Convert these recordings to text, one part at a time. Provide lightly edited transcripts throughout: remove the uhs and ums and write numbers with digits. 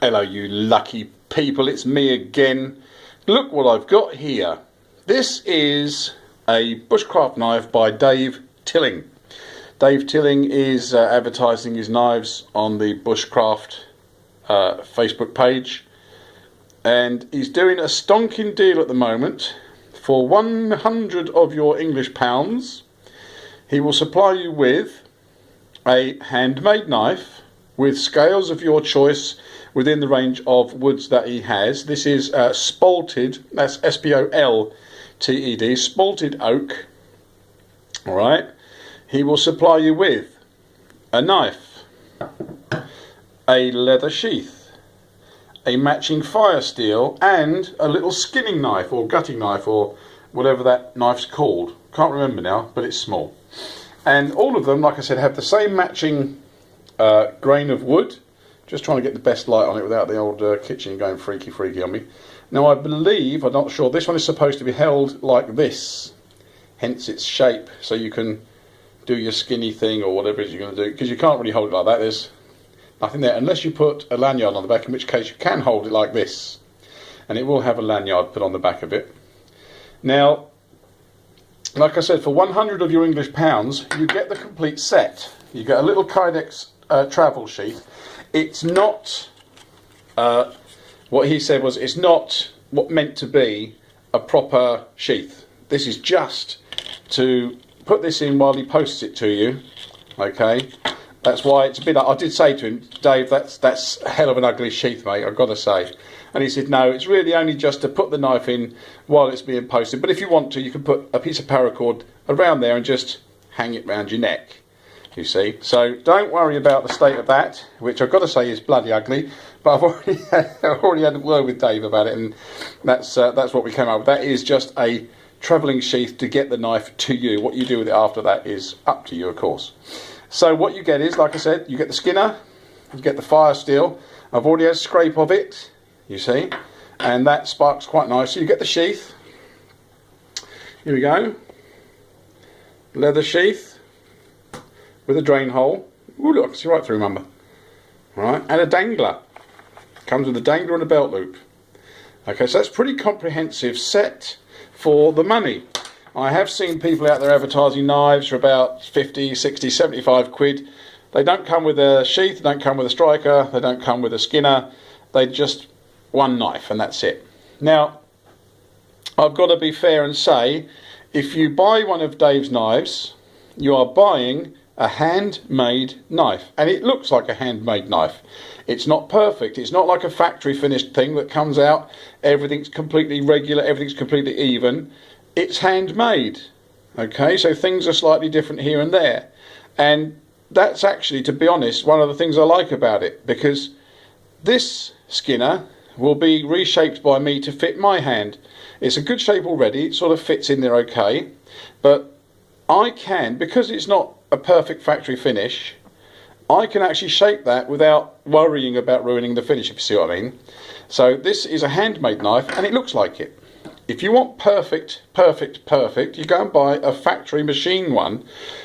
Hello you lucky people, it's me again. Look what I've got here. This is a bushcraft knife by Dave Tilling. Dave Tilling is advertising his knives on the bushcraft Facebook page, and he's doing a stonking deal at the moment. For 100 of your English pounds, he will supply you with a handmade knife with scales of your choice within the range of woods that he has. This is spalted, that's S-P-O-L-T-E-D, spalted oak. Alright, he will supply you with a knife, a leather sheath, a matching fire steel, and a little skinning knife or gutting knife or whatever that knife's called. Can't remember now, but it's small. And all of them, like I said, have the same matching grain of wood. Just trying to get the best light on it without the old kitchen going freaky on me. Now I believe, I'm not sure, this one is supposed to be held like this, hence its shape, so you can do your skinny thing or whatever it is you're going to do, because you can't really hold it like that. There's nothing there unless you put a lanyard on the back, in which case you can hold it like this, and it will have a lanyard put on the back of it. Now, like I said, for 100 of your English pounds, you get the complete set. You get a little Kydex travel sheath. It's not, what he said was, it's not what meant to be a proper sheath. This is just to put this in while he posts it to you, okay? That's why it's a bit, I did say to him, Dave, that's a hell of an ugly sheath, mate, I've got to say. And he said, no, it's really only just to put the knife in while it's being posted. But if you want to, you can put a piece of paracord around there and just hang it round your neck. You see, so don't worry about the state of that, which I've got to say is bloody ugly. But I've already had a word with Dave about it, and that's what we came up with. That is just a travelling sheath to get the knife to you. What you do with it after that is up to you, of course. So what you get is, like I said, you get the skinner, you get the fire steel. I've already had a scrape of it, you see, and that sparks quite nice. So you get the sheath. Here we go, leather sheath with a drain hole. Ooh, look, I can see right through, remember. Right, and a dangler. Comes with a dangler and a belt loop. Okay, so that's pretty comprehensive set for the money. I have seen people out there advertising knives for about 50, 60, 75 quid. They don't come with a sheath, they don't come with a striker, they don't come with a skinner. They just one knife and that's it. Now, I've got to be fair and say, if you buy one of Dave's knives, you are buying a handmade knife, and it looks like a handmade knife. It's not perfect, it's not like a factory finished thing that comes out, everything's completely regular, everything's completely even. It's handmade, okay, so things are slightly different here and there, and that's actually, to be honest, one of the things I like about it, because this skinner will be reshaped by me to fit my hand. It's a good shape already, it sort of fits in there okay, but I can, because it's not a perfect factory finish, I can actually shape that without worrying about ruining the finish, if you see what I mean. So this is a handmade knife and it looks like it. If you want perfect, you go and buy a factory machine one,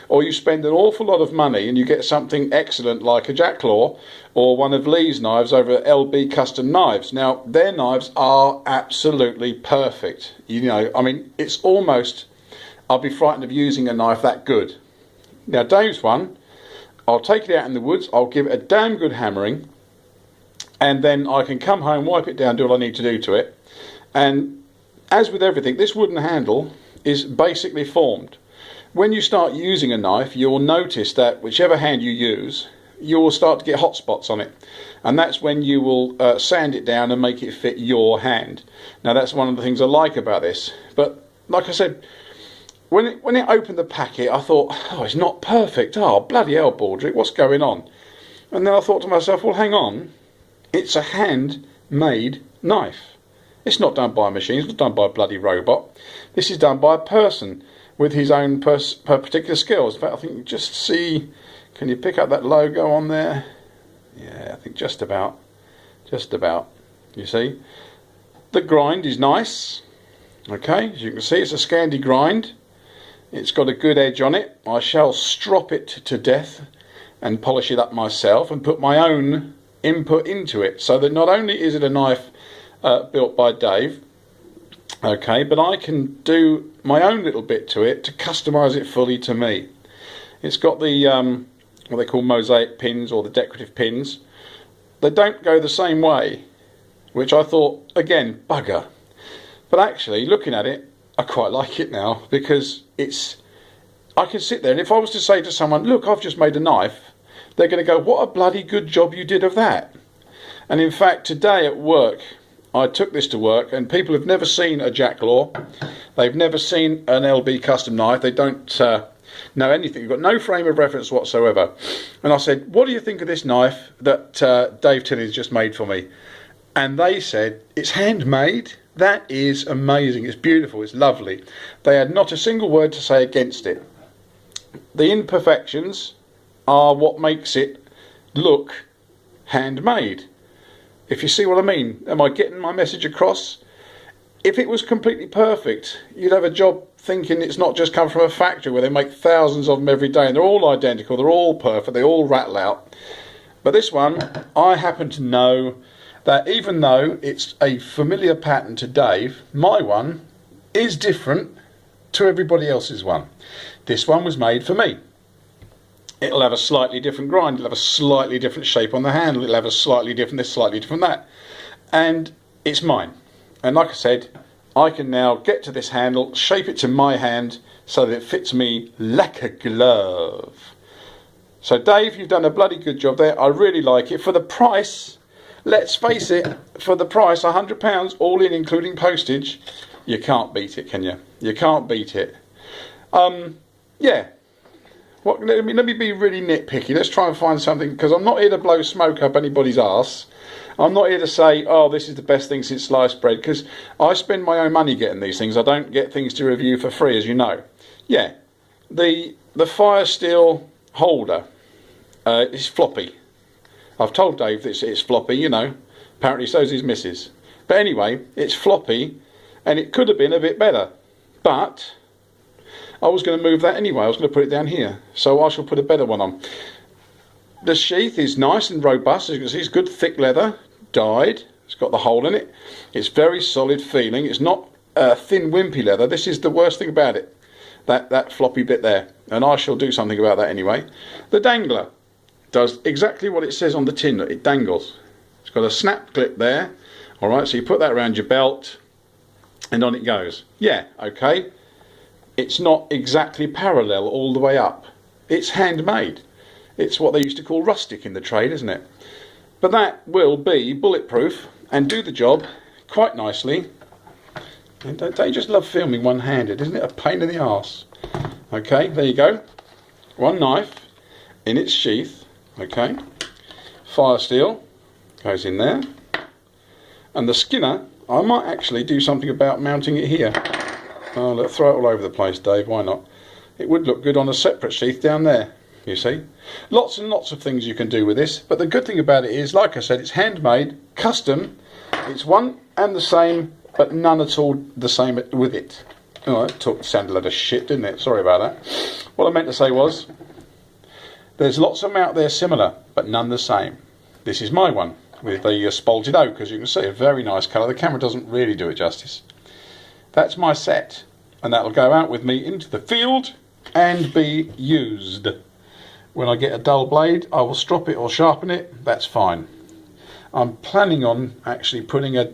or you spend an awful lot of money and you get something excellent like a Jacklaw or one of Lee's knives over at LB Custom Knives. Now their knives are absolutely perfect. You know, I mean, it's almost, I'll be frightened of using a knife that good. Now Dave's one, I'll take it out in the woods, I'll give it a damn good hammering, and then I can come home, wipe it down, do what I need to do to it. And as with everything, this wooden handle is basically formed. When you start using a knife, you'll notice that whichever hand you use, you will start to get hot spots on it. And that's when you will sand it down and make it fit your hand. Now that's one of the things I like about this. But like I said, when it opened the packet, I thought, oh, it's not perfect. Oh, bloody hell, Baldrick, what's going on? And then I thought to myself, well, hang on. It's a handmade knife. It's not done by a machine. It's not done by a bloody robot. This is done by a person with his own particular skills. In fact, I think you just see, can you pick up that logo on there? Yeah, I think just about. Just about. You see? The grind is nice. Okay, as you can see, it's a Scandi grind. It's got a good edge on it. I shall strop it to death and polish it up myself and put my own input into it, so that not only is it a knife built by Dave, okay, but I can do my own little bit to it to customise it fully to me. It's got the what they call mosaic pins, or the decorative pins. They don't go the same way, which I thought, again, bugger. But actually, looking at it, I quite like it now, because I can sit there, and if I was to say to someone, look, I've just made a knife, they're going to go, what a bloody good job you did of that. And in fact, today at work, I took this to work, and people have never seen a Jacklaw. They've never seen an LB custom knife. They don't know anything. You've got no frame of reference whatsoever. And I said, what do you think of this knife that Dave Tilling's just made for me? And they said, it's handmade. That is amazing. It's beautiful. It's lovely. They had not a single word to say against it. The imperfections are what makes it look handmade. If you see what I mean, am I getting my message across? If it was completely perfect, you'd have a job thinking it's not just come from a factory where they make thousands of them every day and they're all identical, they're all perfect, they all rattle out. But this one, I happen to know that even though it's a familiar pattern to Dave, my one is different to everybody else's one. This one was made for me. It'll have a slightly different grind, it'll have a slightly different shape on the handle, it'll have a slightly different this, slightly different that. And it's mine. And like I said, I can now get to this handle, shape it to my hand so that it fits me like a glove. So Dave, you've done a bloody good job there. I really like it. For the price, let's face it, for the price, £100 all in, including postage, you can't beat it, can you? You can't beat it. Yeah. Let me be really nitpicky. Let's try and find something, because I'm not here to blow smoke up anybody's arse. I'm not here to say, oh, this is the best thing since sliced bread, because I spend my own money getting these things. I don't get things to review for free, as you know. Yeah, the fire steel holder is floppy. I've told Dave that it's floppy, you know. Apparently so's his missus. But anyway, it's floppy, and it could have been a bit better. But I was going to move that anyway. I was going to put it down here. So I shall put a better one on. The sheath is nice and robust. As you can see, it's good thick leather, dyed. It's got the hole in it. It's very solid feeling. It's not thin wimpy leather. This is the worst thing about it. That floppy bit there. And I shall do something about that anyway. The dangler does exactly what it says on the tin. It dangles. It's got a snap clip there. Alright, so you put that around your belt and on it goes. Yeah, okay. It's not exactly parallel all the way up. It's handmade. It's what they used to call rustic in the trade, isn't it? But that will be bulletproof and do the job quite nicely. And don't you just love filming one-handed? Isn't it a pain in the arse? Okay, there you go. One knife in its sheath. Okay. Fire steel goes in there. And the skinner, I might actually do something about mounting it here. Oh, let's throw it all over the place, Dave. Why not? It would look good on a separate sheath down there. You see, lots and lots of things you can do with this, but the good thing about it is, like I said, it's handmade, custom. It's one and the same, but none at all the same with it. Oh, that sounded like a shit, didn't it? Sorry about that. What I meant to say was, there's lots of them out there similar, but none the same. This is my one with the spalted oak, as you can see, a very nice colour. The camera doesn't really do it justice. That's my set, and that'll go out with me into the field and be used. When I get a dull blade, I will strop it or sharpen it. That's fine. I'm planning on actually putting a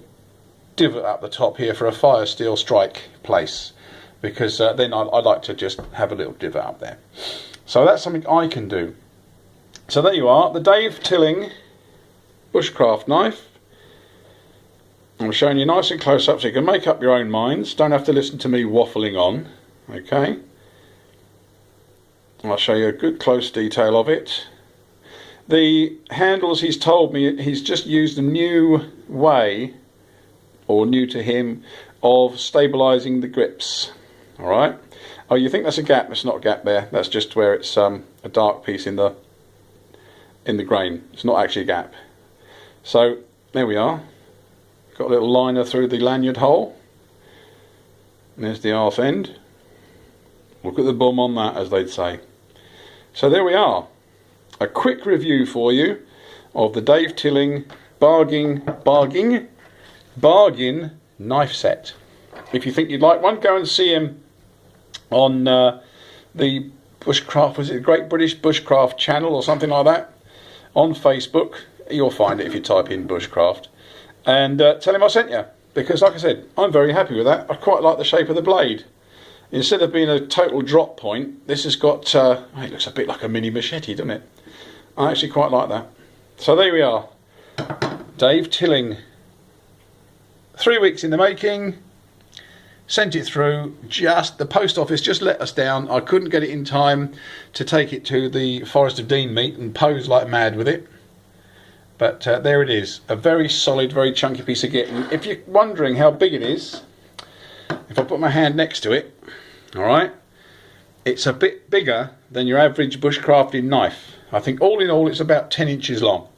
divot up the top here for a fire steel strike place, because then I'd like to just have a little divot up there. So that's something I can do. So there you are, the Dave Tilling bushcraft knife. I'm showing you nice and close up so you can make up your own minds. Don't have to listen to me waffling on. Okay. I'll show you a good close detail of it. The handles, he's told me, he's just used a new way, or new to him, of stabilising the grips. Alright. Oh, you think that's a gap? It's not a gap there. That's just where it's a dark piece in the grain. It's not actually a gap. So there we are. Got a little liner through the lanyard hole. And there's the arse end. Look at the bum on that, as they'd say. So there we are. A quick review for you of the Dave Tilling bargain knife set. If you think you'd like one, go and see him on the Bushcraft, was it the Great British Bushcraft channel or something like that, on Facebook. You'll find it if you type in Bushcraft, and tell him I sent you, because like I said, I'm very happy with that. I quite like the shape of the blade. Instead of being a total drop point, this has got it looks a bit like a mini machete, doesn't it? I actually quite like that. So there we are, Dave Tilling, 3 weeks in the making. Sent it through, just the post office just let us down. I couldn't get it in time to take it to the Forest of Dean meet and pose like mad with it. But there it is, a very solid, very chunky piece of kit. And if you're wondering how big it is, if I put my hand next to it, alright, it's a bit bigger than your average bushcrafting knife. I think all in all it's about 10 inches long,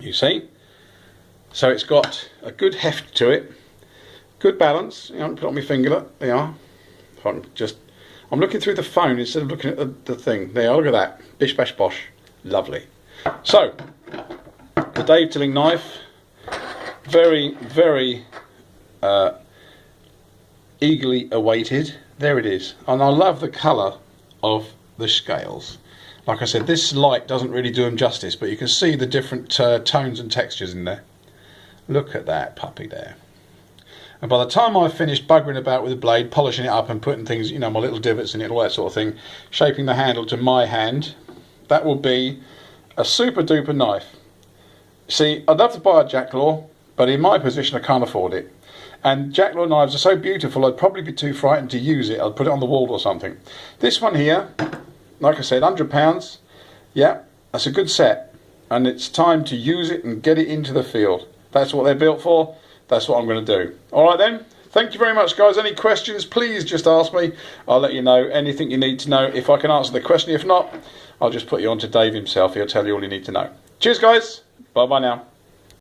you see. So it's got a good heft to it. Good balance. You know, put on my finger. There you are. If I can just, I'm looking through the phone instead of looking at the thing. There, look at that. Bish bash bosh. Lovely. So, the Dave Tilling knife. Very, very eagerly awaited. There it is. And I love the colour of the scales. Like I said, this light doesn't really do them justice, but you can see the different tones and textures in there. Look at that puppy there. And by the time I've finished buggering about with the blade, polishing it up and putting things, you know, my little divots in it, all that sort of thing, shaping the handle to my hand, that will be a super duper knife. See, I'd love to buy a Jacklaw, but in my position I can't afford it. And Jacklaw knives are so beautiful I'd probably be too frightened to use it. I'd put it on the wall or something. This one here, like I said, £100. Yeah, that's a good set. And it's time to use it and get it into the field. That's what they're built for. That's what I'm going to do. Alright then, thank you very much guys. Any questions, please just ask me. I'll let you know anything you need to know if I can answer the question. If not, I'll just put you on to Dave himself. He'll tell you all you need to know. Cheers guys, bye bye now.